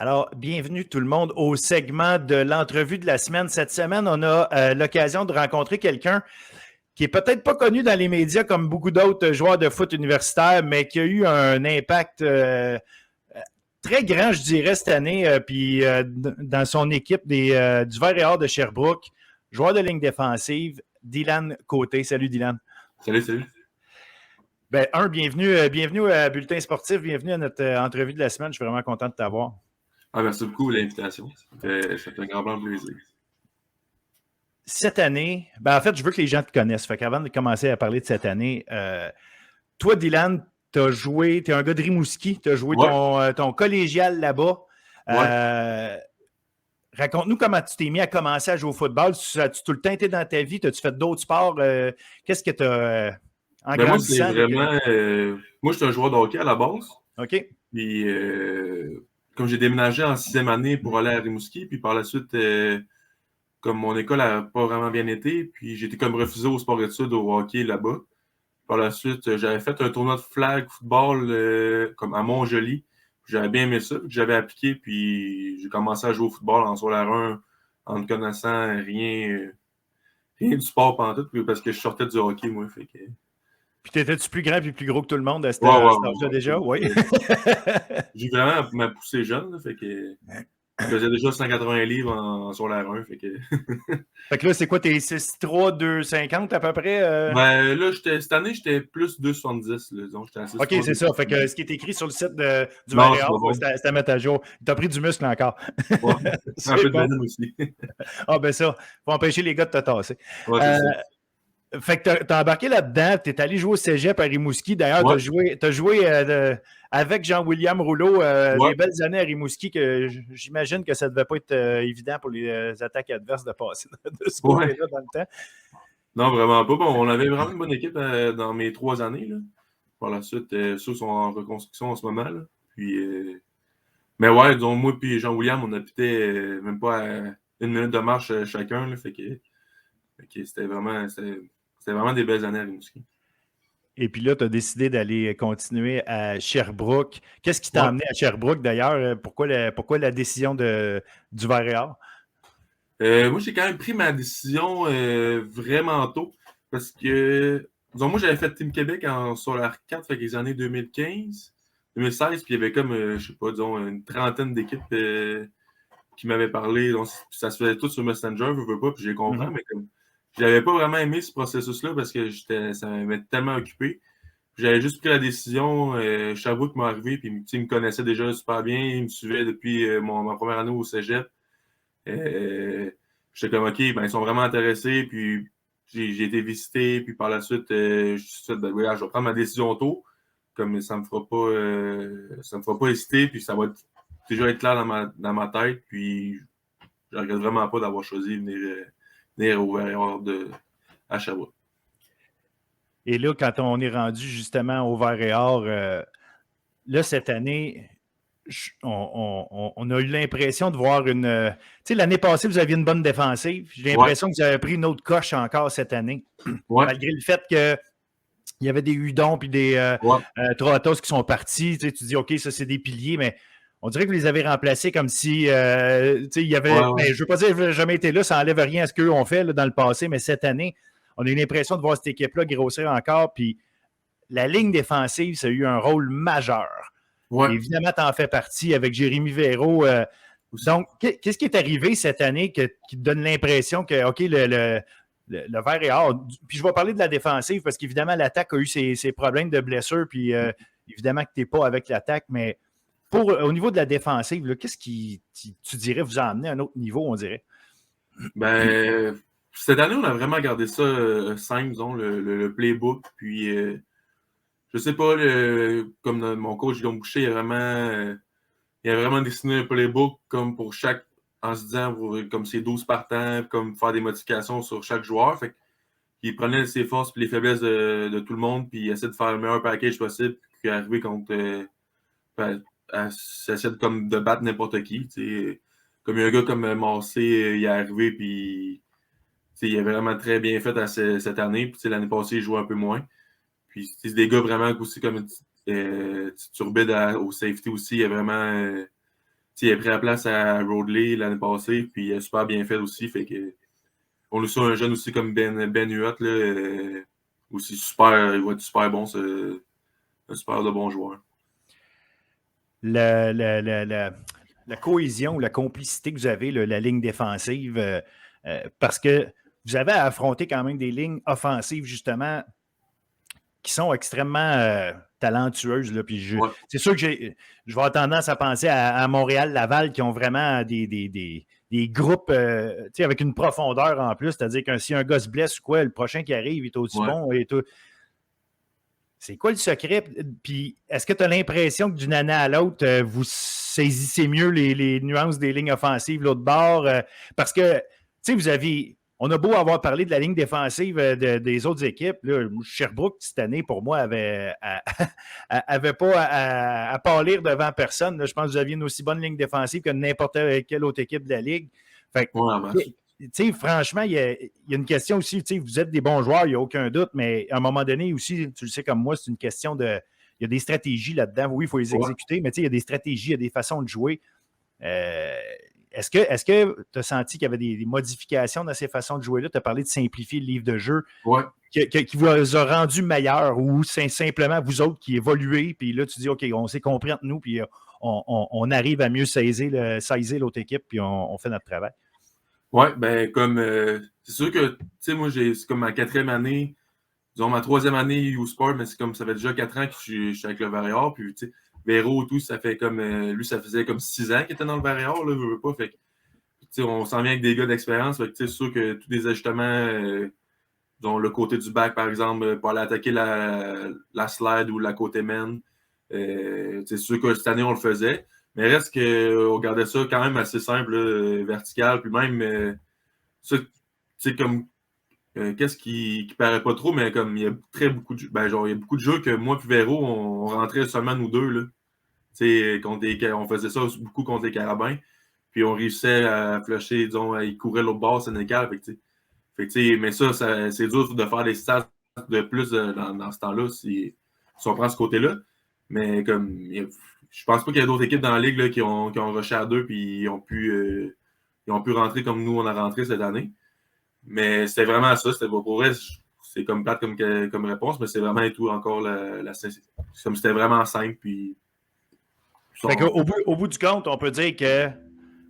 Alors, bienvenue tout le monde au segment de l'entrevue de la semaine. Cette semaine, on a l'occasion de rencontrer quelqu'un qui est peut-être pas connu dans les médias comme beaucoup d'autres joueurs de foot universitaires, mais qui a eu un impact très grand, je dirais, cette année, dans son équipe du Vert et Or de Sherbrooke, joueur de ligne défensive, Dylan Côté. Salut Dylan. Salut. Ben, bienvenue à Bulletin Sportif, bienvenue à notre entrevue de la semaine. Je suis vraiment content de t'avoir. Merci beaucoup pour l'invitation. Ça fait un grand plaisir. Cette année, en fait, je veux que les gens te connaissent. Fait qu'avant de commencer à parler de cette année, toi, Dylan, tu as joué, tu es un gars de Rimouski, tu as joué ton collégial là-bas. Raconte-nous comment tu t'es mis à commencer à jouer au football. As-tu tout le temps été dans ta vie? As-tu fait d'autres sports? Qu'est-ce que tu as en grandissant? Moi, c'est vraiment... moi, je suis un joueur de hockey à la base. OK. Puis, comme j'ai déménagé en 6e année pour aller à Rimouski, puis par la suite, comme mon école n'a pas vraiment bien été, puis j'ai été comme refusé au sport-études, au hockey là-bas. Par la suite, j'avais fait un tournoi de flag football comme à Montjoli. J'avais bien aimé ça. J'avais appliqué, puis j'ai commencé à jouer au football en secondaire 1 en ne connaissant rien du sport pantoute, parce que je sortais du hockey, moi. Fait que... Puis t'étais-tu plus grand et plus gros que tout le monde à cet âge-là déjà? Oui. J'ai vraiment m'a poussé jeune, là, fait que je faisais déjà 180 livres en secondaire 1. Fait que... fait que là, c'est quoi, t'es 6'3", 2'50 à peu près? Ben là, cette année, j'étais plus 2,70. Donc, j'étais assez OK, c'est ça. Fait que ce qui est écrit sur le site du Vert et Or, c'est à mettre à jour. T'as pris du muscle encore. Ouais, un peu de venin aussi. Ben ça, faut empêcher les gars de te tasser. Ouais, c'est ça. Fait que t'as embarqué là-dedans, t'es allé jouer au cégep à Rimouski. D'ailleurs, t'as joué avec Jean-William Rouleau des belles années à Rimouski, que j'imagine que ça ne devait pas être évident pour les attaques adverses de passer de ce côté-là dans le temps. Non, vraiment pas. Bon, on avait vraiment une bonne équipe dans mes 3 années. Là. Par la suite, ceux sont en reconstruction en ce moment. Là. Puis, mais ouais, disons, moi et Jean-William, on habitait même pas à 1 minute de marche chacun. Là, fait que c'était vraiment des belles années à Rimouski. Et puis là, tu as décidé d'aller continuer à Sherbrooke. Qu'est-ce qui t'a amené à Sherbrooke d'ailleurs? Pourquoi la décision du Vert et Or? Moi, j'ai quand même pris ma décision vraiment tôt. Parce que, disons, moi, j'avais fait Team Québec sur la 4, fait que les années 2015, 2016, puis il y avait comme, je sais pas, disons, une trentaine d'équipes qui m'avaient parlé. Donc, ça se faisait tout sur Messenger, je veux pas, puis j'ai compris, mais comme, j'avais pas vraiment aimé ce processus-là parce que ça m'avait tellement occupé. J'avais juste pris la décision, Sherbrooke m'est arrivé, puis il me connaissait déjà super bien, il me suivait depuis ma première année au cégep. J'étais comme, OK, ben, ils sont vraiment intéressés, puis j'ai été visité, puis par la suite, je suis dit, ben, je vais prendre ma décision tôt, comme ça me fera pas hésiter, puis ça va déjà être clair dans ma tête, puis je regrette vraiment pas d'avoir choisi de venir au Vert et Or à Sherbrooke. Et là, quand on est rendu justement au Vert et Or, là, cette année, on a eu l'impression de voir une... tu sais, l'année passée, vous aviez une bonne défensive. J'ai l'impression que vous avez pris une autre coche encore cette année. Malgré le fait qu'il y avait des Hudon puis des Troatos qui sont partis. Tu dis, OK, ça, c'est des piliers, mais on dirait que vous les avez remplacés comme si... il y avait... Mais je ne veux pas dire qu'ils n'avaient jamais été là, ça n'enlève rien à ce qu'eux ont fait là, dans le passé, mais cette année, on a eu l'impression de voir cette équipe-là grossir encore, puis la ligne défensive, ça a eu un rôle majeur. Évidemment, tu en fais partie avec Jérémy Véraud. Donc, qu'est-ce qui est arrivé cette année qui te donne l'impression que, OK, le Vert et Or, puis je vais parler de la défensive parce qu'évidemment, l'attaque a eu ses problèmes de blessure, puis évidemment que tu n'es pas avec l'attaque, mais au niveau de la défensive, là, qu'est-ce qui, tu dirais, vous a amené à un autre niveau, on dirait? Ben, cette année, on a vraiment gardé ça simple, disons, le playbook, puis je sais pas, comme mon coach Guillaume Boucher, il a vraiment dessiné un playbook comme pour chaque, en se disant comme c'est 12 partants, comme faire des modifications sur chaque joueur. Fait qu'il prenait ses forces et les faiblesses de tout le monde, puis il essaie de faire le meilleur package possible, puis arriver contre essaie de battre n'importe qui. T'sais. Comme il y a un gars comme Massé, il est arrivé, puis il a vraiment très bien fait cette année. Puis l'année passée, il jouait un peu moins. Puis c'est des gars vraiment aussi comme Turbide au safety aussi. Il a vraiment. il a pris la place à Rodley l'année passée, puis il a super bien fait aussi. Fait que on a aussi un jeune aussi comme Ben Huot, là, aussi super, il va être super bon, un super de bon joueur. La cohésion, la complicité que vous avez, la ligne défensive, parce que vous avez à affronter quand même des lignes offensives, justement, qui sont extrêmement talentueuses. Là. Puis c'est sûr que je vais avoir tendance à penser à Montréal-Laval qui ont vraiment des groupes avec une profondeur en plus. C'est-à-dire que si un gars se blesse ou quoi, le prochain qui arrive est aussi bon. Et tout. C'est quoi le secret? Puis est-ce que tu as l'impression que d'une année à l'autre, vous saisissez mieux les nuances des lignes offensives, l'autre bord? Parce que, vous avez... On a beau avoir parlé de la ligne défensive des autres équipes. Là, Sherbrooke, cette année, pour moi, avait pas à pâlir devant personne. Là, je pense que vous aviez une aussi bonne ligne défensive que n'importe quelle autre équipe de la Ligue. Fait que, franchement, il y a une question aussi. Vous êtes des bons joueurs, il n'y a aucun doute, mais à un moment donné aussi, tu le sais comme moi, c'est une question de. Il y a des stratégies là-dedans. Oui, il faut les exécuter, mais il y a des stratégies, il y a des façons de jouer. Est-ce que tu as senti qu'il y avait des modifications dans ces façons de jouer-là? Tu as parlé de simplifier le livre de jeu qui vous a rendu meilleur ou c'est simplement vous autres qui évoluez, puis là, tu dis, OK, on s'est compris entre nous, puis on arrive à mieux saisir l'autre équipe, puis on fait notre travail. Oui, ben comme c'est sûr que, tu sais, moi, c'est comme ma 4e année, disons ma 3e année U-Sport, mais c'est comme ça fait déjà 4 ans que je suis avec le Varior, puis tu sais, Véro, tout, ça fait comme, lui, ça faisait comme 6 ans qu'il était dans le Varior, là, je veux pas, fait que, tu sais, on s'en vient avec des gars d'expérience, fait que, tu sais, c'est sûr que tous les ajustements, dont le côté du back, par exemple, pour aller attaquer la slide ou la côté main, c'est sûr que cette année, on le faisait. Mais reste qu'on gardait ça quand même assez simple, là, vertical. Puis même, ça, tu sais, comme, qu'est-ce qui paraît pas trop, mais comme il y a beaucoup de il y a beaucoup de jeux que moi et Véro, on rentrait seulement nous deux, là. Tu sais, on faisait ça beaucoup contre les Carabins. Puis on réussissait à flusher, disons, ils couraient l'autre bord, Sénégal. Fait que, mais ça, c'est dur de faire des stats de plus dans ce temps-là, si on prend ce côté-là. Mais comme je pense pas qu'il y a d'autres équipes dans la ligue là, qui ont rushé à 2 puis ils ont pu rentrer comme nous on a rentré cette année. Mais c'était vraiment ça. C'était pour vrai, c'est comme plate comme réponse, mais c'est vraiment et tout encore comme c'était vraiment simple. Puis, fait au bout du compte, on peut dire que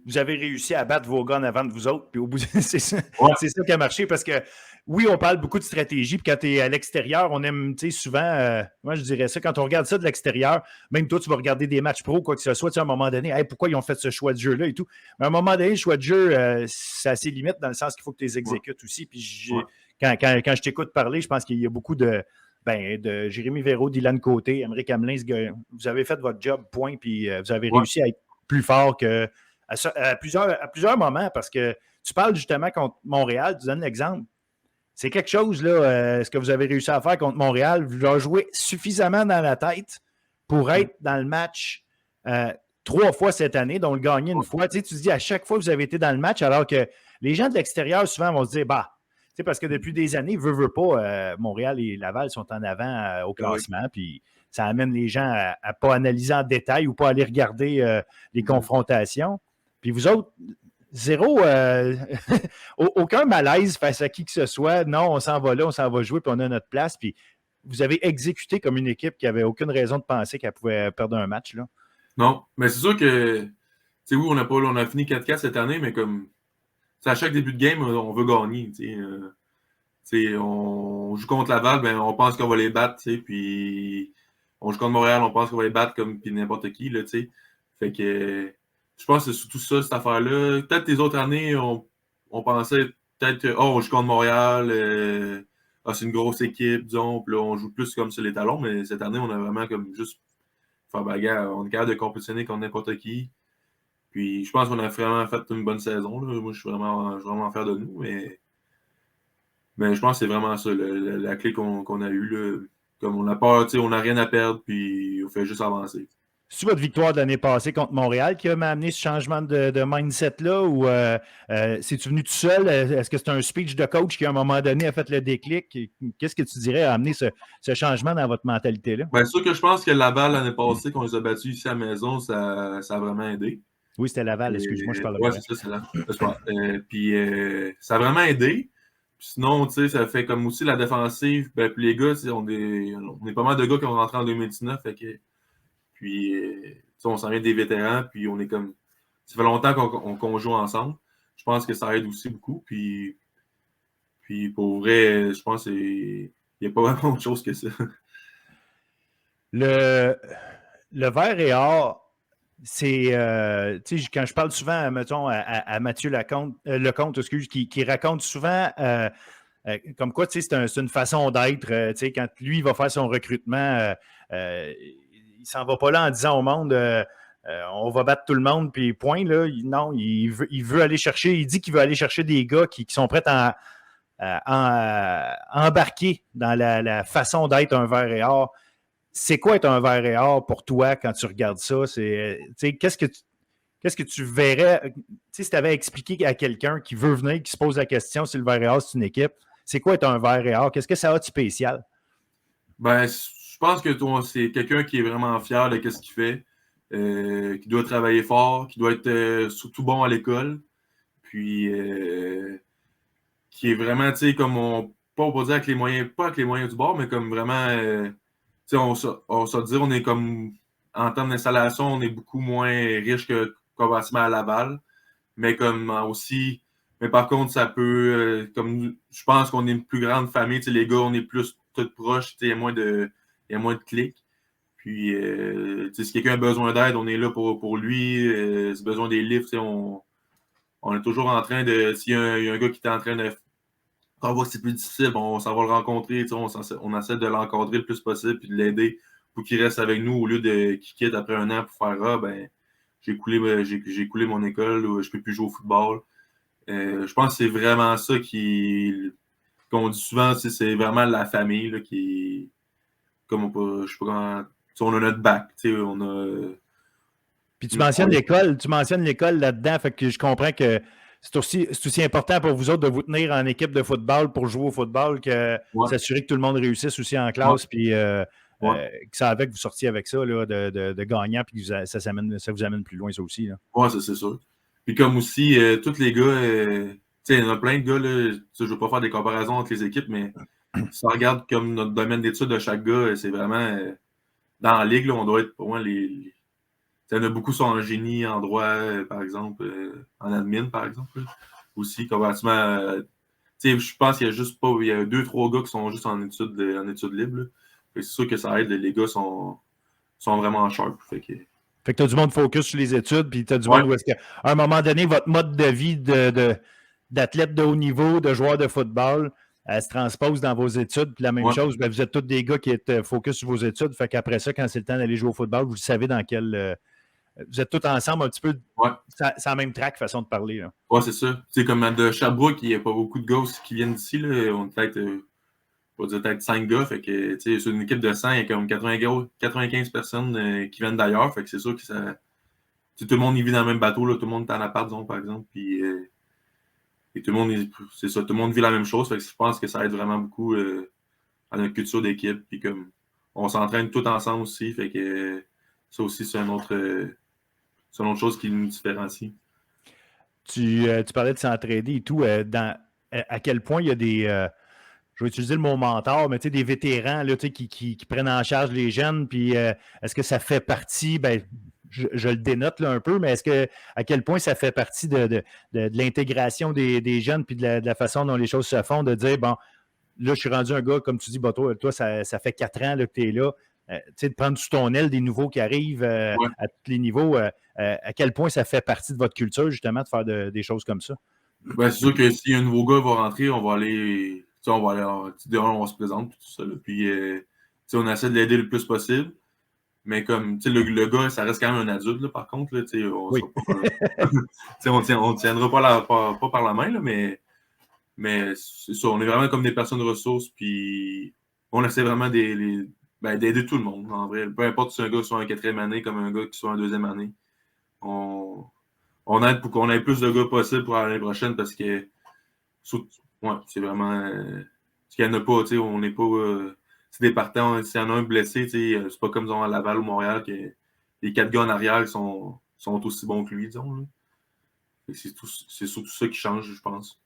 vous avez réussi à battre vos gars en avant de vous autres. Puis au bout c'est ça qui a marché parce que oui, on parle beaucoup de stratégie. Puis quand tu es à l'extérieur, on aime souvent, moi je dirais ça, quand on regarde ça de l'extérieur, même toi, tu vas regarder des matchs pro, quoi que ce soit, à un moment donné, hey, pourquoi ils ont fait ce choix de jeu-là et tout. Mais à un moment donné, le choix de jeu, ça a ses limites dans le sens qu'il faut que tu les exécutes aussi. Puis quand je t'écoute parler, je pense qu'il y a beaucoup de Jérémy Véro, Dylan Côté, Émeric Hamelin, vous avez fait votre job, point, puis vous avez réussi à être plus fort que à plusieurs moments, parce que tu parles justement contre Montréal, tu donnes l'exemple. C'est quelque chose, là, ce que vous avez réussi à faire contre Montréal. Vous leur jouez suffisamment dans la tête pour être dans le match 3 fois cette année, dont le gagner une fois. Tu te dis, à chaque fois, vous avez été dans le match, alors que les gens de l'extérieur, souvent, vont se dire, parce que depuis des années, veut pas, Montréal et Laval sont en avant au classement, puis ça amène les gens à ne pas analyser en détail ou pas aller regarder les confrontations. Puis vous autres, zéro, aucun malaise face à qui que ce soit. Non, on s'en va là, on s'en va jouer, puis on a notre place. Puis vous avez exécuté comme une équipe qui n'avait aucune raison de penser qu'elle pouvait perdre un match, là. Non, mais c'est sûr que, oui, on a fini 4-4 cette année, mais comme, à chaque début de game, on veut gagner, on joue contre Laval, ben, on pense qu'on va les battre, puis on joue contre Montréal, on pense qu'on va les battre comme n'importe qui, là, fait que je pense que c'est surtout ça, cette affaire-là. Peut-être les autres années, on pensait peut-être on joue contre Montréal, c'est une grosse équipe, disons, puis là, on joue plus comme sur les talons, mais cette année, on a vraiment comme juste faire bagarre. On est capable de compétitionner contre n'importe qui. Puis je pense qu'on a vraiment fait une bonne saison. Là. Moi, je suis vraiment fier de nous, mais je pense que c'est vraiment ça, la clé qu'on a eue. Là. Comme on n'a pas, on n'a rien à perdre, puis on fait juste avancer. C'est votre victoire de l'année passée contre Montréal qui a amené ce changement de mindset-là ou c'est-tu venu tout seul? Est-ce que c'est un speech de coach qui, à un moment donné, a fait le déclic? Qu'est-ce que tu dirais a amené ce changement dans votre mentalité-là? Bien sûr que je pense que Laval, l'année passée, qu'on les a battus ici à la maison, ça a vraiment aidé. Oui, c'était Laval, excuse-moi, je parle de ouais, c'est ça, c'est Laval. Puis ça a vraiment aidé. Puis sinon, tu sais, ça fait comme aussi la défensive. Ben, puis les gars, on est pas mal de gars qui ont rentré en 2019. Puis, on s'en vient des vétérans. Puis on est comme. Ça fait longtemps qu'on joue ensemble. Je pense que ça aide aussi beaucoup. Puis pour vrai, je pense qu'il n'y a pas vraiment autre chose que ça. Le vert et or, c'est, tu sais, quand je parle souvent, mettons, à Mathieu Lecomte, excuse, qui raconte souvent comme quoi, tu sais, c'est une façon d'être. Tu sais, quand lui, il va faire son recrutement, il s'en va pas là en disant au monde, on va battre tout le monde, puis point, là. Non, il veut aller chercher, il dit qu'il veut aller chercher des gars qui sont prêts à embarquer dans la façon d'être un vert et or. C'est quoi être un vert et or pour toi quand tu regardes ça? Qu'est-ce que tu verrais, si tu avais expliqué à quelqu'un qui veut venir, qui se pose la question si le vert et or, c'est une équipe, c'est quoi être un vert et or? Qu'est-ce que ça a de spécial? Ben, je pense que c'est quelqu'un qui est vraiment fier de ce qu'il fait, qui doit travailler fort, qui doit être surtout bon à l'école, puis qui est vraiment, tu sais, comme pas pour dire avec les moyens, pas avec les moyens du bord, mais comme vraiment, tu sais, on se dire, on est comme, en termes d'installation, on est beaucoup moins riche que comparativement à Laval, mais comme aussi, mais par contre, ça peut, comme, je pense qu'on est une plus grande famille, tu sais, les gars, on est plus tous proches, tu sais, il y a moins de clics. Puis, tu sais, si quelqu'un a besoin d'aide, on est là pour lui. S'il a besoin des livres, tu sais, on est toujours en train de. S'il y a un gars qui est en train de. On voit que c'est plus difficile, on s'en va le rencontrer, tu sais, on essaie de l'encadrer le plus possible puis de l'aider pour qu'il reste avec nous au lieu qu'il quitte après un an pour faire Ah, ben, j'ai coulé mon école ou je peux plus jouer au football. Je pense que c'est vraiment ça qu'on dit souvent, c'est vraiment la famille là, qui. Comme je sais pas comment. On a notre bac, on a. Puis tu mentionnes l'école là-dedans, fait que je comprends que c'est aussi important pour vous autres de vous tenir en équipe de football pour jouer au football que Ouais, s'assurer que tout le monde réussisse aussi en ouais, classe, puis ouais. que ça avec vous sortiez avec ça, là, de gagnant, puis que ça vous amène plus loin, ça aussi. Là. Ouais, ça, c'est sûr. Puis comme aussi, tous les gars, tu sais, il y en a plein de gars, là, je ne veux pas faire des comparaisons entre les équipes, mais si on regarde comme notre domaine d'études de chaque gars, c'est vraiment, dans la ligue, là, on doit être, pour moi, il y en a beaucoup qui sont en génie, en droit, par exemple, en admin, par exemple, là. Aussi, comparativement, tu sais, je pense qu'il y a juste pas, il y a 2, 3 gars qui sont juste en études libres, là. Fait que c'est sûr que ça aide, les gars sont vraiment sharp. Fait que tu as du monde focus sur les études, puis tu as du Ouais, monde où est-ce qu'à un moment donné, votre mode de vie d'athlète de haut niveau, de joueur de football, elle se transpose dans vos études. Puis la même ouais. chose, ben, vous êtes tous des gars qui êtes focus sur vos études. Fait qu'après ça, quand c'est le temps d'aller jouer au football, vous savez dans quel. Vous êtes tous ensemble un petit peu. Ouais. C'est la même track, façon de parler. Là. Ouais, c'est ça. Tu sais, comme de Sherbrooke, il n'y a pas beaucoup de gars aussi qui viennent d'ici. Là. On est peut-être, on va dire peut-être 5 gars. Fait que, tu sais, sur une équipe de 100, il y a comme 95 personnes qui viennent d'ailleurs. Fait que c'est sûr que ça. Tu sais, tout le monde y vit dans le même bateau. Là. Tout le monde est en appart, disons, par exemple. Puis, et tout le monde, c'est ça, tout le monde vit la même chose. Fait que je pense que ça aide vraiment beaucoup à notre culture d'équipe. Puis, comme, on s'entraîne tous ensemble aussi. Fait que ça aussi, c'est une autre chose qui nous différencie. Tu parlais de s'entraider et tout. À quel point il y a des. Je vais utiliser le mot mentor, mais des vétérans là, qui prennent en charge les jeunes. Puis est-ce que ça fait partie, ben, je le dénote là, un peu, mais à quel point ça fait partie de l'intégration des jeunes puis de la façon dont les choses se font, de dire, bon, là, je suis rendu un gars, comme tu dis, bah, toi ça fait 4 ans là, que tu es là. De prendre sous ton aile des nouveaux qui arrivent Ouais. à tous les niveaux, à quel point ça fait partie de votre culture, justement, de faire des choses comme ça? Ben, c'est sûr que si un nouveau gars va rentrer, on va aller. On va aller. On se présente, tout ça. Là. Puis, on essaie de l'aider le plus possible. Mais comme, le gars, ça reste quand même un adulte, là, par contre. Là, on Oui. on tiendra pas par la main, là, mais c'est ça. On est vraiment comme des personnes ressources. Puis, on essaie vraiment d'aider tout le monde, en vrai. Peu importe si un gars soit en 4e année, comme un gars qui soit en 2e année. On aide pour qu'on ait plus de gars possible pour l'année prochaine parce que ouais, c'est vraiment. Parce qu'il n'y en a pas, on n'est pas. C'est des partants, s'il y en a un blessé, c'est pas comme à Laval ou Montréal que les 4 gars en arrière sont sont aussi bons que lui, disons. Là. C'est surtout ça qui change, je pense.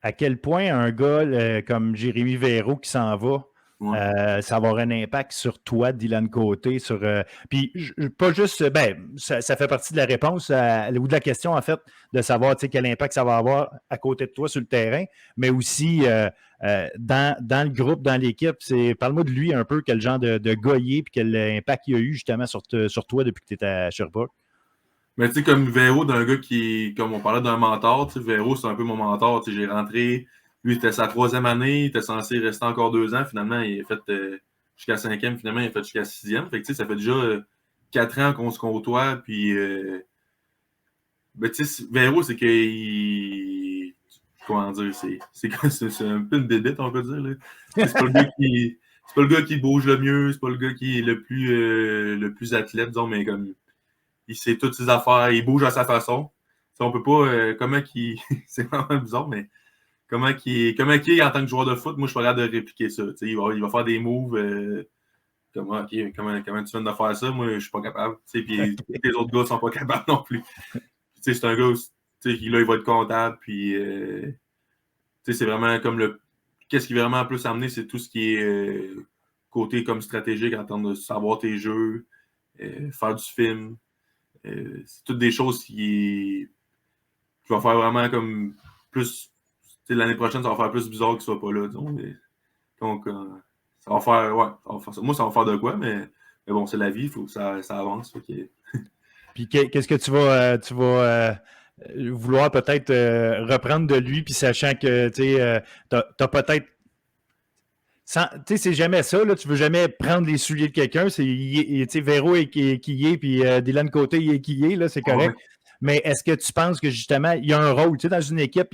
À quel point un gars comme Jérémy Verreault qui s'en va, ça va avoir un impact sur toi, Dylan Côté, puis pas juste, ça fait partie de la réponse ou de la question, en fait, de savoir quel impact ça va avoir à côté de toi sur le terrain, mais aussi dans le groupe, dans l'équipe. Parle-moi de lui un peu, quel genre de gars il est, puis quel impact il a eu justement sur toi depuis que tu étais à Sherbrooke. Mais tu sais, comme Véro, d'un gars comme on parlait d'un mentor, Véro, c'est un peu mon mentor. J'ai rentré, lui, c'était sa 3e année, il était censé rester encore 2 ans. Finalement, il a fait jusqu'à 5e, finalement, il a fait jusqu'à 6e. Fait que ça fait déjà 4 ans qu'on se côtoie. Puis, ben, tu sais, Véro, c'est qu'il. Comment dire, c'est un peu une bébête, on peut dire. Là. C'est pas le gars qui. C'est pas le gars qui bouge le mieux, c'est pas le gars qui est le plus athlète, disons, mais comme il sait toutes ses affaires, il bouge à sa façon. T'sais, on peut pas. Comment qu'il. C'est vraiment bizarre, mais comment qu'il est en tant que joueur de foot, moi je suis pas capable de répliquer ça. Il va faire des moves. Comment tu viens de faire ça? Moi, je suis pas capable. Puis les autres gars sont pas capables non plus. C'est un gars qui là, il va être comptable. Puis c'est vraiment comme qu'est-ce qui est vraiment plus amené, c'est tout ce qui est côté comme stratégique en termes de savoir tes jeux, faire du film. C'est toutes des choses qui vont faire vraiment comme plus. L'année prochaine, ça va faire plus bizarre qu'il soit pas là. Disons, donc, ça va faire. Ouais, moi, ça va faire de quoi, mais bon, c'est la vie, il faut que ça avance. Okay. Puis qu'est-ce que tu vas vouloir peut-être reprendre de lui, puis sachant que tu as peut-être. C'est jamais ça, là, tu veux jamais prendre les souliers de quelqu'un. Véro est qui y est, puis Dylan Côté il est qui y est, là, c'est correct. Ouais. Mais est-ce que tu penses que justement, il y a un rôle, dans une équipe,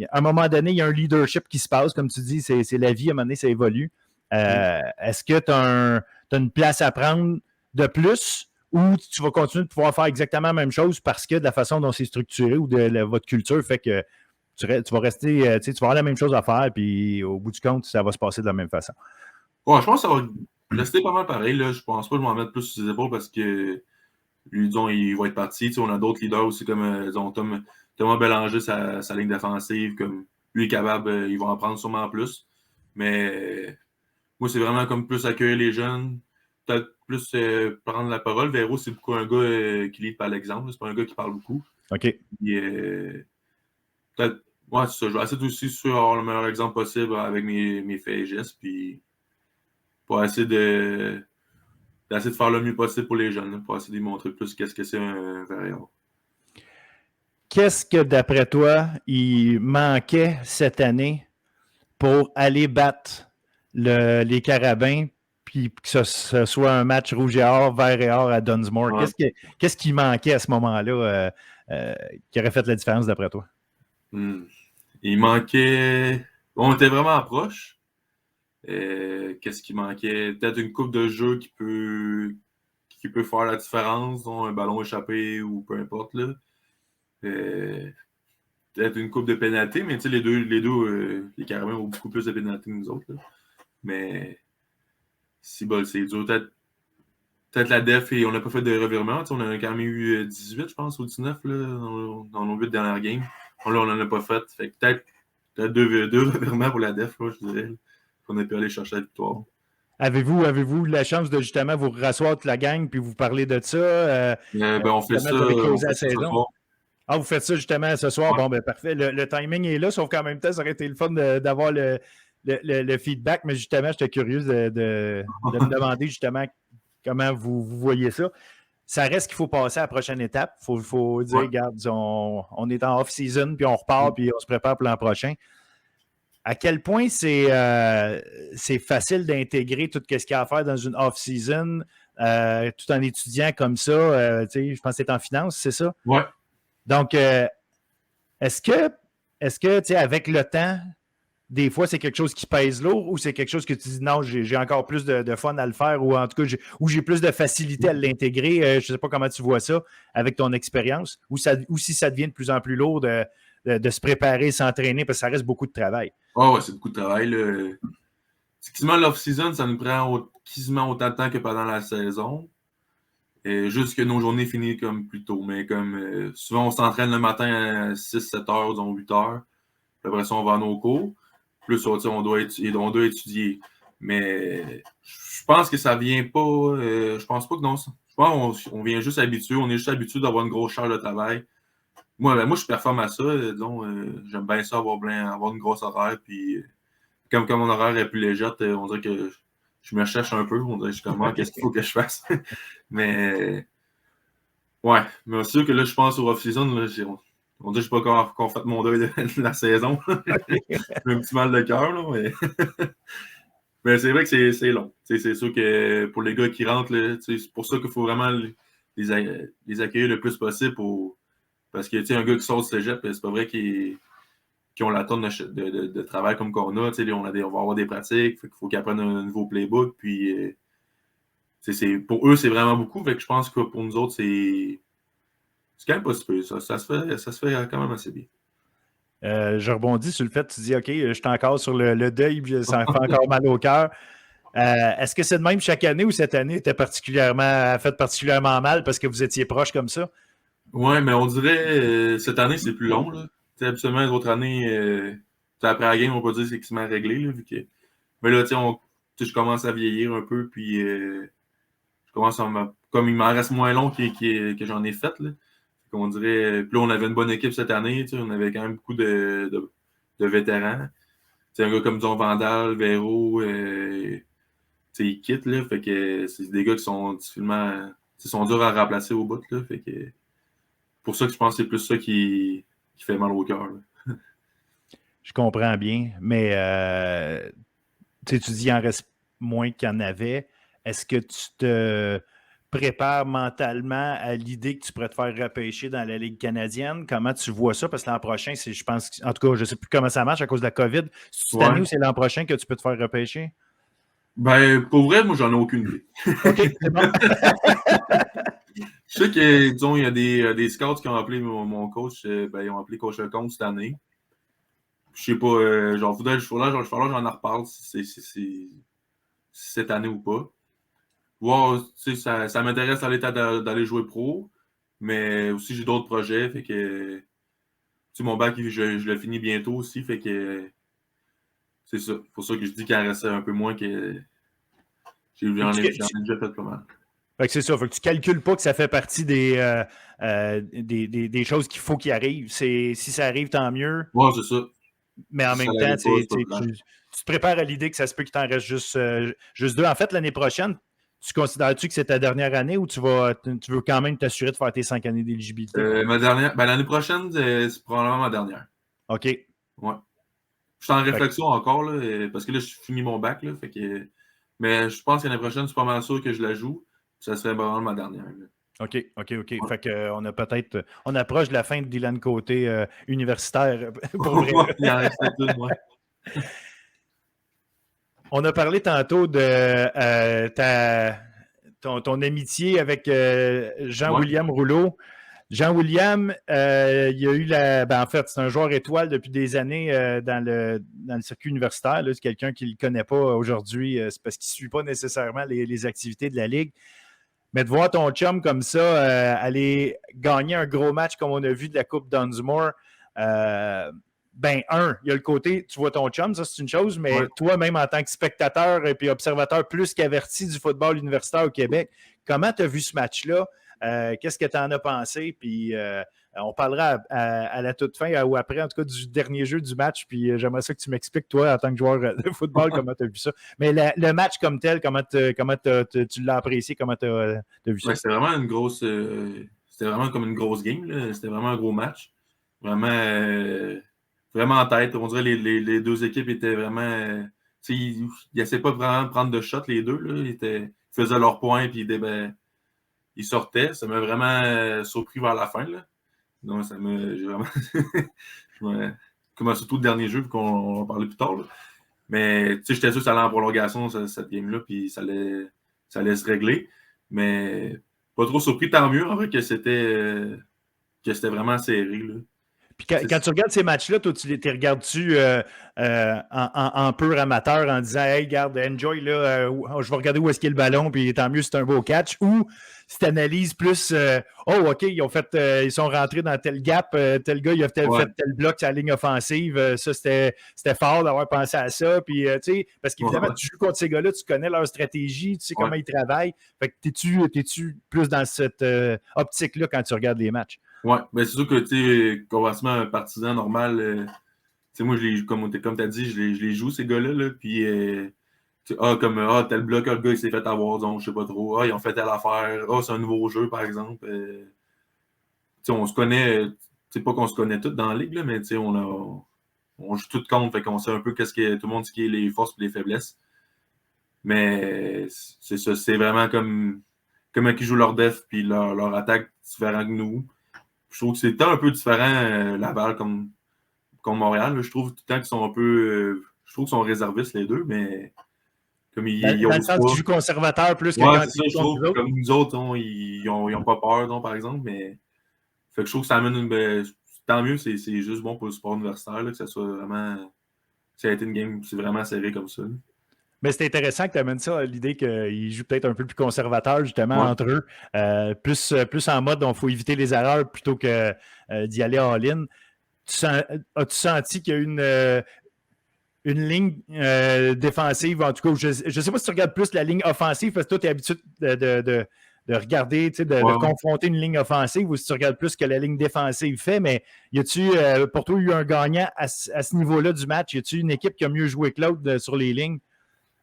à un moment donné, il y a un leadership qui se passe, comme tu dis, c'est la vie, à un moment donné, ça évolue. Est-ce que tu as une place à prendre de plus ou tu vas continuer de pouvoir faire exactement la même chose parce que de la façon dont c'est structuré ou de votre culture fait que tu vas rester, tu vas avoir la même chose à faire, puis au bout du compte, ça va se passer de la même façon. Ouais, je pense que ça va rester pas mal pareil. Là. Je pense pas que je vais m'en mettre plus sur les épaules parce que lui, disons, il va être parti. On a d'autres leaders aussi comme disons, Thomas Bélanger, sa ligne défensive. Comme lui est capable, il va en prendre sûrement plus. Mais moi, c'est vraiment comme plus accueillir les jeunes, peut-être plus prendre la parole. Véro, c'est beaucoup un gars qui lit par l'exemple. C'est pas un gars qui parle beaucoup. OK. Et, peut-être, ouais, c'est ça. Je vais essayer aussi sur avoir le meilleur exemple possible avec mes faits et gestes. Puis, pour essayer de faire le mieux possible pour les jeunes, pour essayer de montrer plus qu'est-ce que c'est un variable. Qu'est-ce que, d'après toi, il manquait cette année pour aller battre les Carabins puis que ce soit un match rouge et or, vert et or à Dunsmore? Ouais. Qu'est-ce qui manquait à ce moment-là qui aurait fait la différence d'après toi? Il manquait... On était vraiment proche. Qu'est-ce qui manquait? Peut-être une coupe de jeu qui peut faire la différence, dont un ballon échappé ou peu importe. Là. Peut-être une coupe de pénalité, mais tu sais, les Carabins ont beaucoup plus de pénalité que nous autres. Là. Mais c'est dur. Peut-être la def, et on n'a pas fait de revirement. On a quand même eu 18, je pense, ou 19 là, dans nos 8 dernières games. Là, on n'en a pas fait. Fait que peut-être deux revirements pour la def, là, je dirais. On a pu aller chercher la victoire. Avez-vous la chance de justement vous rasseoir toute la gang puis vous parler de ça? On fait ça. La saison. Ah, vous faites ça justement ce soir? Ouais. Bon, ben parfait. Le timing est là, sauf qu'en même temps, ça aurait été le fun d'avoir le feedback, mais justement, j'étais curieux de me demander justement comment vous voyez ça. Ça reste qu'il faut passer à la prochaine étape. Il faut dire, regarde, on est en off-season, puis on repart, puis on se prépare pour l'an prochain. À quel point c'est facile d'intégrer tout ce qu'il y a à faire dans une off-season, tout en étudiant comme ça. Je pense que c'est en finance, c'est ça? Oui. Donc, est-ce que avec le temps, des fois, c'est quelque chose qui pèse lourd ou c'est quelque chose que tu dis non, j'ai encore plus de fun à le faire ou en tout cas, j'ai plus de facilité à l'intégrer? Je ne sais pas comment tu vois ça avec ton expérience ou si ça devient de plus en plus lourd de se préparer, s'entraîner parce que ça reste beaucoup de travail. Oh, ouais, c'est beaucoup de travail. Quasiment l'off-season, ça nous prend quasiment autant de temps que pendant la saison. juste que nos journées finissent comme plus tôt. Mais comme souvent, on s'entraîne le matin à 6-7 heures, disons 8 heures. Puis après ça, on va à nos cours. Plus, on doit étudier. Mais je pense que ça vient pas. Je pense pas que non. Je pense qu'on vient juste habitué. On est juste habitué d'avoir une grosse charge de travail. Moi, je performe à ça. Disons, j'aime bien ça, avoir une grosse horaire. Puis, comme mon horaire est plus légère, on dirait que je me cherche un peu. On dirait que je commence, qu'est-ce qu'il faut que je fasse? Mais, ouais. Mais c'est sûr que là, je pense au off-season. On dirait que je n'ai pas encore fait mon deuil de la saison. J'ai un petit mal de cœur, là, mais... mais c'est vrai que c'est long. C'est sûr que pour les gars qui rentrent, là, c'est pour ça qu'il faut vraiment les accueillir le plus possible. Parce que un gars qui sort du cégep, c'est pas vrai qu'ils ont la tonne de travail comme qu'on a. On va avoir des pratiques, il faut qu'ils apprennent un nouveau playbook. Puis, pour eux, c'est vraiment beaucoup. Fait que je pense que pour nous autres, c'est quand même pas super. Ça se fait quand même assez bien. Je rebondis sur le fait, tu dis, OK, je suis encore sur le deuil, puis ça me fait encore mal au cœur. Est-ce que c'est de même chaque année ou cette année était fait particulièrement mal parce que vous étiez proche comme ça? Oui, mais on dirait cette année, c'est plus long. Là. Habituellement, les autres années, après la game, on peut dire que c'est quasiment réglé. Là, vu que... Mais là, je commence à vieillir un peu, puis je commence comme il m'en reste moins long que j'en ai fait. Là. On dirait. Puis là, on avait une bonne équipe cette année. On avait quand même beaucoup de vétérans. Un gars comme disons Vandal, Véro, ils quittent. Là, fait que c'est des gars qui sont difficilement. Sont durs à remplacer au bout. Là, fait que pour ça que je pense que c'est plus ça qui fait mal au cœur. Je comprends bien, mais tu dis qu'il en reste moins qu'il y en avait. Est-ce que tu te prépares mentalement à l'idée que tu pourrais te faire repêcher dans la Ligue canadienne? Comment tu vois ça? Parce que l'an prochain, je pense, en tout cas, je ne sais plus comment ça marche à cause de la COVID. C'est cette année ou c'est l'an prochain que tu peux te faire repêcher? Ben, pour vrai, moi, j'en ai aucune idée. OK, c'est bon. Je sais que, disons, il y a des scouts qui ont appelé mon coach, ils ont appelé Coach Lecomte cette année. Je sais pas, genre, faudrait que j'en reparle si c'est cette année ou pas. Voir, ça m'intéresse d'aller jouer pro, mais aussi j'ai d'autres projets, fait que, mon bac, je le finis bientôt aussi, fait que, c'est ça. C'est pour ça que je dis qu'il en reste un peu moins que j'en ai déjà fait pas mal. Fait que c'est ça. Fait que tu ne calcules pas que ça fait partie des choses qu'il faut qu'il arrive. Si ça arrive, tant mieux. Ouais, c'est ça. Mais en même temps, tu te prépares à l'idée que ça se peut qu'il t'en reste juste deux. En fait, l'année prochaine, tu considères-tu que c'est ta dernière année ou tu veux quand même t'assurer de faire tes 5 années d'éligibilité? L'année prochaine, c'est probablement ma dernière. OK. Ouais. Je suis en réflexion encore, là, parce que là, je finis mon bac. Là, fait que... Mais je pense que l'année prochaine, c'est pas mal sûr que je la joue. Ça serait vraiment ma dernière. Là. OK. Ouais. Fait qu'on on approche de la fin de Dylan Côté universitaire. Pour vrai. Il en reste une, ouais. On a parlé tantôt de ton amitié avec Jean-William Rouleau. Jean-William, il y a eu en fait, c'est un joueur étoile depuis des années dans le circuit universitaire. Là, c'est quelqu'un qui ne le connaît pas aujourd'hui, c'est parce qu'il ne suit pas nécessairement les activités de la Ligue. Mais de voir ton chum comme ça aller gagner un gros match comme on a vu de la Coupe Dunsmore, il y a le côté, tu vois ton chum, ça c'est une chose, mais toi, même en tant que spectateur et puis observateur plus qu'averti du football universitaire au Québec, comment tu as vu ce match-là? Qu'est-ce que tu en as pensé? Puis on parlera à la toute fin ou après, en tout cas, du dernier jeu du match. Puis j'aimerais ça que tu m'expliques, toi, en tant que joueur de football, comment tu as vu ça. Mais le match comme tel, comment tu l'as apprécié? Comment tu as vu ça? C'était vraiment une grosse... c'était vraiment comme une grosse game. Là. C'était vraiment un gros match. Vraiment en tête. On dirait les deux équipes étaient vraiment... ils n'essaient pas vraiment de prendre de shot, les deux. Là. Ils faisaient leurs points, puis ils sortaient. Ça m'a vraiment surpris vers la fin. Là. Donc, j'ai vraiment... comme surtout le dernier jeu, vu qu'on en parlait plus tard. Là. Mais j'étais sûr que ça allait en prolongation, cette game-là, puis ça allait se régler. Mais pas trop surpris, tant mieux, en vrai, que c'était vraiment serré. Là. Puis quand tu regardes ces matchs-là, toi, tu les regardes-tu en pur amateur en disant « Hey, regarde, enjoy, là, je vais regarder où est-ce qu'il y a le ballon, puis tant mieux, c'est un beau catch » ou si tu analyses plus, OK, ils sont rentrés dans tel gap, tel gars, il a fait tel bloc sur la ligne offensive, ça, c'était fort d'avoir pensé à ça. Puis, parce qu'évidemment, tu joues contre ces gars-là, tu connais leur stratégie, tu sais comment ils travaillent. Fait que t'es-tu plus dans cette optique-là quand tu regardes les matchs? Oui, ben c'est sûr que, tu sais, conversement un partisan normal, moi, comme tu as dit, je les joue, ces gars-là, là, puis tel bloc, le gars, il s'est fait avoir, donc je sais pas trop. Ils ont fait telle affaire. C'est un nouveau jeu, par exemple. On se connaît, c'est pas qu'on se connaît tous dans la ligue, là, mais on joue tout contre, fait qu'on sait un peu tout le monde ce qui est les forces et les faiblesses. Mais c'est ça, c'est vraiment comme comment ils jouent leur def puis leur attaque différent que nous. Je trouve que c'est un peu différent, Laval, comme Montréal. Là. Je trouve tout le temps qu'ils sont un peu. Je trouve qu'ils sont réservistes, les deux, mais comme ils dans le sens qu'ils jouent conservateur plus que quand c'est ça, je trouve, comme nous autres, ils ont pas peur, donc, par exemple, mais fait que je trouve que ça amène tant mieux, c'est juste bon pour le sport universitaire, là, que ça soit vraiment. Ça a été une game, c'est vraiment serré comme ça. Là. Mais c'est intéressant que tu amènes ça à l'idée qu'ils jouent peut-être un peu plus conservateur, justement, entre eux. Plus en mode, il faut éviter les erreurs plutôt que d'y aller all-in. As-tu senti qu'il y a une ligne défensive, en tout cas, je ne sais pas si tu regardes plus la ligne offensive, parce que toi, tu es habitué de regarder, de confronter une ligne offensive, ou si tu regardes plus ce que la ligne défensive fait, mais y a-tu, pour toi, eu un gagnant à ce niveau-là du match? Y a-tu une équipe qui a mieux joué que l'autre sur les lignes?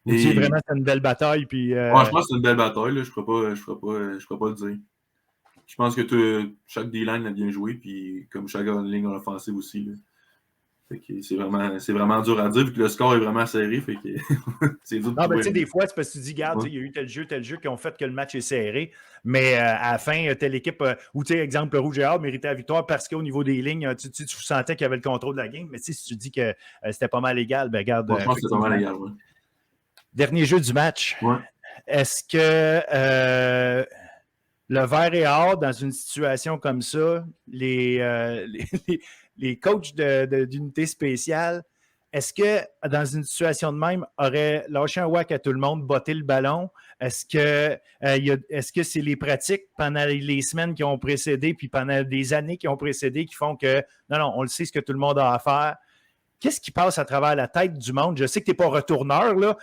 Ou tu vraiment c'est une belle bataille? Puis, je pense que c'est une belle bataille, là. Je ne ferai pas le dire. Je pense que chaque D-line a bien joué, puis comme chaque ligne offensive aussi. Là. Fait que c'est vraiment dur à dire, vu que le score est vraiment serré. Fait que c'est dur de non, mais tu sais, des fois, c'est parce que tu dis, regarde, il y a eu tel jeu qui ont fait que le match est serré, mais à la fin, telle équipe, ou tu sais, exemple, le Rouge et Or méritait la victoire parce qu'au niveau des lignes, tu sentais qu'il y avait le contrôle de la game, mais si tu dis que c'était pas mal égal, ben regarde. Je pense que c'était pas mal égal, oui. Dernier jeu du match. Ouais. Est-ce que le vert et or, dans une situation comme ça, les coachs d'unité spéciale, est-ce que dans une situation de même, auraient lâché un whack à tout le monde, botté le ballon? Est-ce que c'est les pratiques pendant les semaines qui ont précédé, puis pendant des années qui ont précédé, qui font que, non, on le sait ce que tout le monde a à faire? Qu'est-ce qui passe à travers la tête du monde? Je sais que tu n'es pas retourneur, là,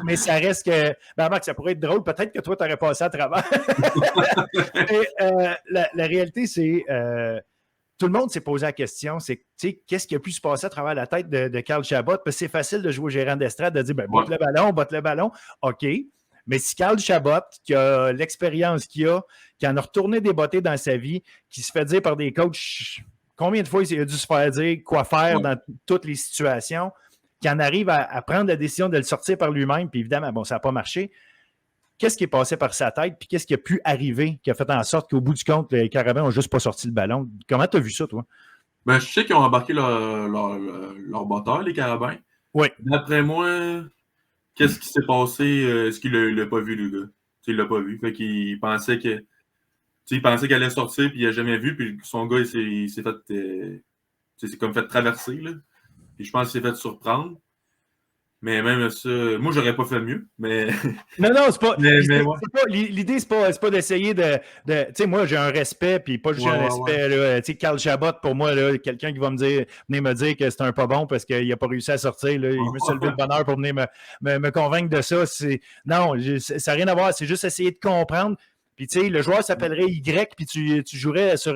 mais ça reste que. Ben, Marc, ça pourrait être drôle. Peut-être que toi, tu aurais passé à travers. La réalité, c'est. Tout le monde s'est posé la question, c'est qu'est-ce qui a pu se passer à travers la tête de Carl Chabot? Parce que c'est facile de jouer au gérant d'estrade, de dire botte le ballon. OK. Mais si Carl Chabot, qui a l'expérience qu'il a, qui en a retourné des bottées dans sa vie, qui se fait dire par des coachs. Combien de fois il a dû se faire dire quoi faire dans toutes les situations, qu'il en arrive à prendre la décision de le sortir par lui-même, puis évidemment, bon, ça n'a pas marché. Qu'est-ce qui est passé par sa tête, puis qu'est-ce qui a pu arriver, qui a fait en sorte qu'au bout du compte, les Carabins n'ont juste pas sorti le ballon? Comment tu as vu ça, toi? Ben, je sais qu'ils ont embarqué leur botteur, les Carabins. Oui. D'après moi, qu'est-ce qui s'est passé? Est-ce qu'il l'a pas vu, le gars? Il l'a pas vu. Fait qu'il pensait que. Il pensait qu'elle allait sortir, puis il n'a jamais vu, puis son gars, il s'est fait. C'est comme fait traverser, là. Puis je pense qu'il s'est fait surprendre. Mais même ça, moi, j'aurais pas fait mieux. Mais. Non, c'est pas. L'idée, c'est pas d'essayer de tu sais, moi, j'ai un respect, puis pas juste un respect. Tu sais, Carl Chabot, pour moi, là, quelqu'un qui va venir me dire que c'est un pas bon parce qu'il n'a pas réussi à sortir. Là, il me s'est levé le bonheur pour venir me convaincre de ça. Non, ça n'a rien à voir. C'est juste essayer de comprendre. Puis, tu sais, le joueur s'appellerait Y, puis tu jouerais sur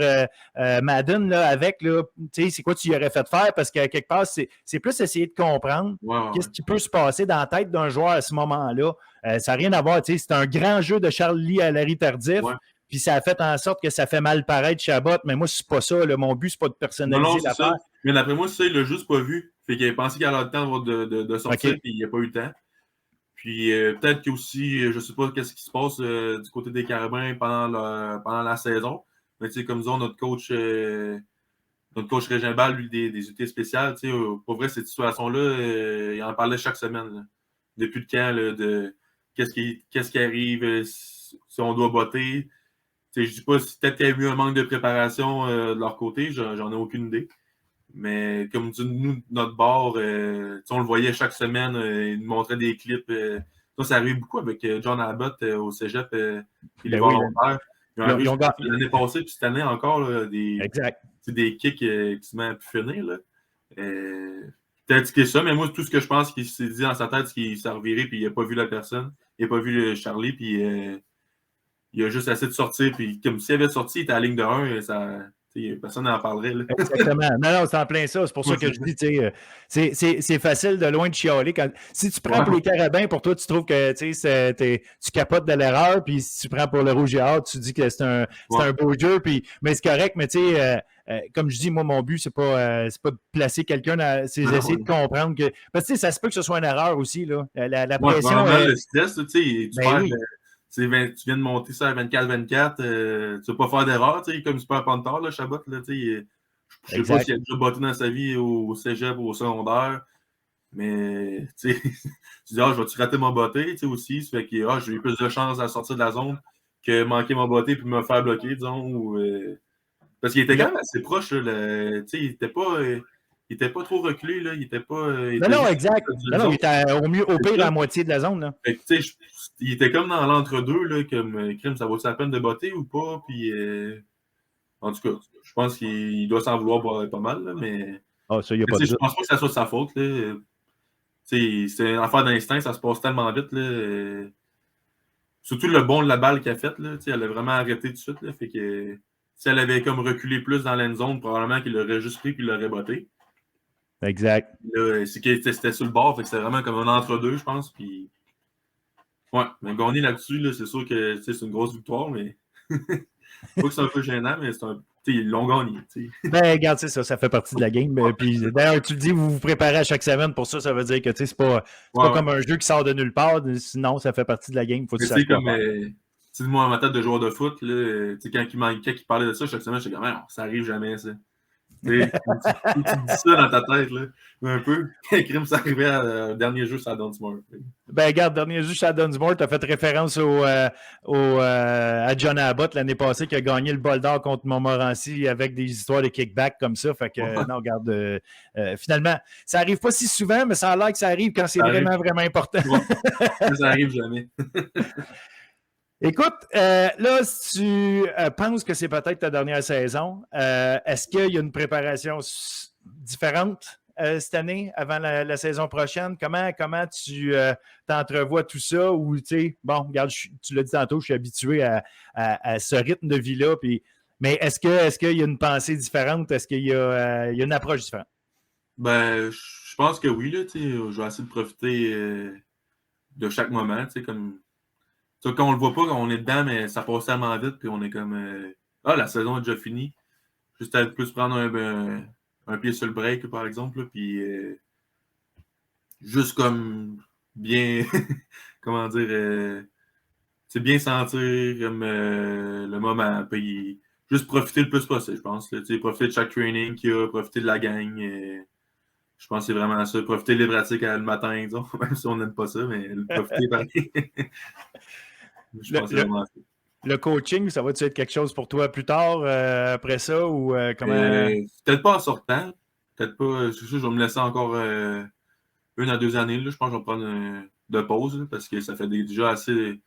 Madden là, avec, tu sais, c'est quoi tu y aurais fait faire? Parce qu'à quelque part, c'est plus essayer de comprendre qu'est-ce qui peut se passer dans la tête d'un joueur à ce moment-là. Ça n'a rien à voir, tu sais, c'est un grand jeu de Charles Lee à Larry Tardif, puis ça a fait en sorte que ça fait mal paraître Chabot, mais moi, c'est pas ça. Là, mon but, c'est pas de personnaliser l'affaire. Mais d'après moi, ça, il l'a juste pas vu. Fait qu'il a pensé qu'il allait avoir le temps de sortir, puis il n'a pas eu le temps. Puis peut-être qu'aussi, je ne sais pas qu'est-ce qui se passe du côté des Carabins pendant la saison. Mais tu sais, comme disons, notre coach Régin Ball, lui, des unités spéciales, tu sais, pour vrai, cette situation-là, il en parlait chaque semaine. Là. Depuis le camp, là, de qu'est-ce qui arrive, si on doit botter. Je ne dis pas si peut-être qu'il y a eu un manque de préparation de leur côté, j'en ai aucune idée. Mais comme nous, notre bord, on le voyait chaque semaine, il nous montrait des clips Ça arrive beaucoup avec John Abbott au cégep et les volontaires. L'année passée, puis cette année encore, là, des kicks qui se mettent à plus finir. Là. Peut-être que ça, mais moi, tout ce que je pense qu'il s'est dit dans sa tête, c'est qu'il s'est reviré, puis il n'a pas vu la personne. Il n'a pas vu Charlie, puis il a juste essayé de sortir. Puis comme s'il avait sorti, il était à la ligne de 1, personne n'en parlerait. Là. Exactement. Non, c'est en plein ça. C'est pour ça que je dis, c'est facile de loin de chialer. Si tu prends pour les carabins, pour toi, tu trouves que tu capotes de l'erreur, puis si tu prends pour le rouge et or, tu dis que c'est un beau jeu, mais c'est correct, mais tu sais, comme je dis, moi, mon but, c'est pas de placer quelqu'un, c'est d'essayer de comprendre que. Parce que ça se peut que ce soit une erreur aussi, là. La pression. Le stress, tu perds. Tu viens de monter ça à 24-24, tu ne vas pas faire d'erreur, comme Super Panther, là, Chabot. Là, je ne sais pas s'il a déjà battu dans sa vie au cégep ou au secondaire, mais tu dis, je vais-tu rater mon botté aussi? Ça fait que j'ai eu plus de chances à sortir de la zone que manquer mon botté et me faire bloquer, disons. Parce qu'il était quand même assez proche. Là, il n'était pas trop reculé. Là, il était pas. Non, exact. Non, il était au pire à la moitié de la zone. Là. Fait que, il était comme dans l'entre-deux, là, comme crime, ça vaut la peine de botter ou pas. Puis, en tout cas, je pense qu'il doit s'en vouloir pas mal, là, mais. Ça, y a pas je pense pas que ça soit de sa faute. C'est une affaire d'instinct, ça se passe tellement vite. Là, surtout le bond de la balle qu'elle a faite, elle a vraiment arrêté tout de suite. Là, fait que si elle avait comme reculé plus dans l'end zone, probablement qu'il l'aurait juste pris et il l'aurait botté. Exact. C'est que c'était sur le bord, fait que c'était vraiment comme un entre-deux, je pense. Puis. Ouais, mais gagner là-dessus, là, c'est sûr que c'est une grosse victoire, mais pas que c'est un peu gênant, mais ils l'ont gagné. T'sais. Ben, regarde, ça fait partie de la game. Puis d'ailleurs, tu le dis, vous vous préparez à chaque semaine pour ça, ça veut dire que c'est pas comme un jeu qui sort de nulle part, sinon ça fait partie de la game. Faut que tu saches comme moi, en ma tête de joueur de foot, là, quand il parlait de ça chaque semaine, j'étais comme ça arrive jamais, ça. Tu dis ça dans ta tête, là, un peu. Crime, ça arrivait au dernier jeu, ça Dunsmore. Ben, regarde, dernier jeu, ça Dunsmore, tu as fait référence à John Abbott l'année passée qui a gagné le bol d'or contre Montmorency avec des histoires de kickback comme ça. Fait que, non, regarde, finalement, ça arrive pas si souvent, mais ça a l'air que ça arrive quand c'est vraiment, vraiment important. Ça arrive jamais. Écoute, là, si tu penses que c'est peut-être ta dernière saison, est-ce qu'il y a une préparation différente cette année avant la saison prochaine? Comment tu t'entrevois tout ça? Ou, tu sais, bon, regarde, tu l'as dit tantôt, je suis habitué à ce rythme de vie-là. Mais est-ce qu'il y a une pensée différente? Est-ce qu'il y a une approche différente? Ben, je pense que oui, là, je vais essayer de profiter de chaque moment, comme. Quand on le voit pas, quand on est dedans, mais ça passe tellement vite, puis on est comme la saison est déjà finie. Juste à plus prendre un pied sur le break, par exemple, là, puis juste comme bien comment dire bien sentir comme le moment, puis juste profiter le plus possible, je pense. Là, profiter de chaque training qu'il y a, profiter de la gang. Je pense que c'est vraiment ça. Profiter des pratiques le matin, disons, même si on n'aime pas ça, mais profiter pareil. Le coaching, ça va-tu être quelque chose pour toi plus tard, après ça, ou comment? Peut-être pas en sortant. Peut-être pas. Je vais me laisser encore 1 à 2 années. Là. Je pense que je vais prendre de pause là, parce que ça fait déjà assez.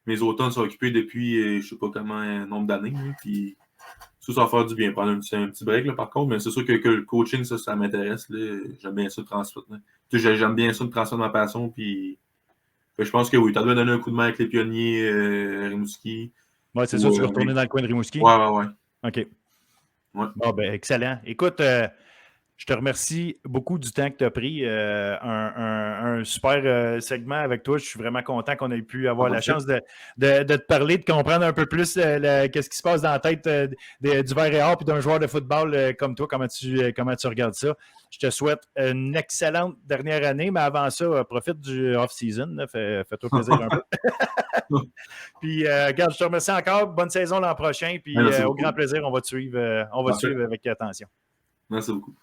Mes automnes sont occupés depuis je sais pas comment un nombre d'années. Là, puis ça va faire du bien. Prendre un petit break, là, par contre. Mais c'est sûr que le coaching, ça m'intéresse. Là. J'aime bien ça de transmettre. J'aime bien ça de transmettre ma passion. Puis. Je pense que oui, tu as donné un coup de main avec les pionniers Rimouski. Oui, c'est ça, tu vas retourner dans le coin de Rimouski? Ouais. OK. Ouais. Bon, ben, excellent. Écoute, je te remercie beaucoup du temps que tu as pris. Un super segment avec toi. Je suis vraiment content qu'on ait pu avoir la chance de te parler, de comprendre un peu plus qu'est-ce qui se passe dans la tête du Vert et Or puis d'un joueur de football comme toi, comment tu regardes ça. Je te souhaite une excellente dernière année, mais avant ça, profite du off-season. Fais-toi plaisir un peu. Puis, regarde, je te remercie encore. Bonne saison l'an prochain. Puis, au grand plaisir, on va te suivre avec attention. Merci beaucoup.